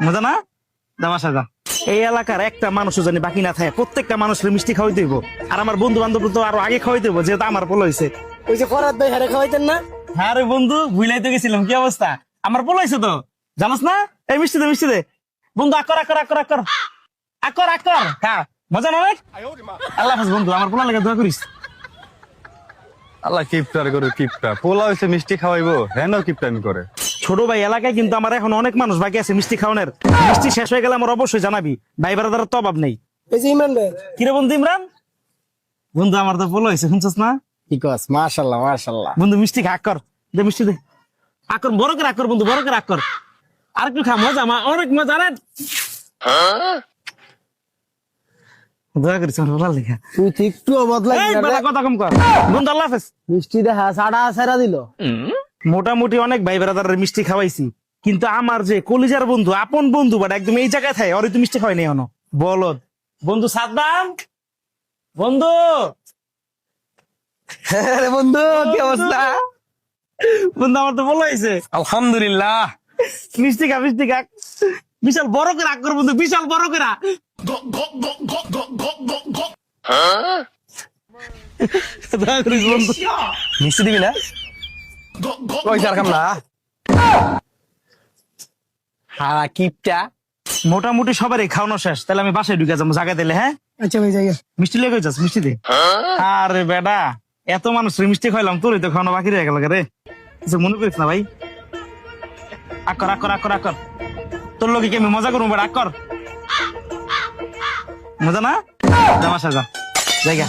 মজা না? দামাশা যা। এই এলাকার একটা মানুষও জানি বাকি না থাকে, প্রত্যেকটা মানুষের মিষ্টি খাওয়াই দিব। আর আমার বন্ধু বান্ধব তো আরো আগে খাওয়াই দেবো, যেহেতু আমার পোলো হয়েছে। ওই যে ফরাদ ভাই হারে খাওয়াইতেন না? হ্যাঁ রে বন্ধু, ভুলাই তো গেছিলাম। কি অবস্থা? আমার পোলো হয়েছে তো, জানাস না? এই মিষ্টি দে, মিষ্টি দে বন্ধু। আকর আকর আকর আকর আকর আকর খা, মজা না অনেক? আল্লাহ হাফেজ বন্ধু, আমার পোলা লেগে দোয়া করিস। আল্লাহ কিপটার করে কিপটা, পোলা হয়েছে মিষ্টি খাওয়াইবো, হেন কিপটামি করে। ছোট ভাই, এলাকায় কিন্তু আমার এখন অনেক মানুষ বাকি আছে মিষ্টি খাওয়ানোর। মিষ্টি শেষ হয়ে গেলে আমার অবশ্যই জানাবি, ভাই বারাদার তো অভাব নেই। এই যে ইমরান ভাই। কিরে বন্ধু ইমরান, বন্ধু আমার তো পোলো হয়েছে, শুনছস না? কি কস? মাশাআল্লাহ মাশাআল্লাহ। বন্ধু মিষ্টি খা, আকর দে, মিষ্টি দে। আকর বড় করে আকর বন্ধু, বড় করে আকর। আর একটু খা, মজা অনেক মজা রে। দয়া করিস আমার ভালো লেখা। তুই তো একটু বদলাই এই বেটা কথা কম কর বন্ধু, আল্লাহ হাফেজ। মিষ্টি দেখা সাড়া সারা দিল। মোটামুটি অনেক ভাই বেড়াদারের মিষ্টি খাওয়াইছি, কিন্তু আমার যে কলিজার বন্ধু, আপন বন্ধু, বাট একদম এই জায়গায় থাকে, ওরই তো মিষ্টি খাওয়াই নেই এখনো। বলদ বন্ধু সাদ্দাম, বন্ধু। আরে বন্ধু কি অবস্থা? বন্ধু আমার তো বলো হয়েছে। আলহামদুলিল্লাহ। মিষ্টি খা, মিষ্টি খা। বিশাল বড় করে আকর বন্ধু, বিশাল বড় করে। দয়া করিস বন্ধু। মিষ্টি দিবি না? ওই স্যার কামলা। হ্যাঁ কিপটা। মোটামুটি সবারই খাওয়ানো শেষ, তাহলে আমি বাসায় ঢুকে যাবো জায়গা দিলে। হ্যাঁ আচ্ছা ভাই যাই। মিষ্টি লেগে যাস, মিষ্টি দে। আরে বেটা, এত মানুষ মিষ্টি খাইলাম, তোরই তো খাওয়ানো বাকি রয়ে গেল রে। কিছু মনে করিস না ভাই। আকর আকর আকর আকর, তোর লোকে কি আমি মজা করবো বেটা? আকর মজা না? জামা সাজা জায়গা।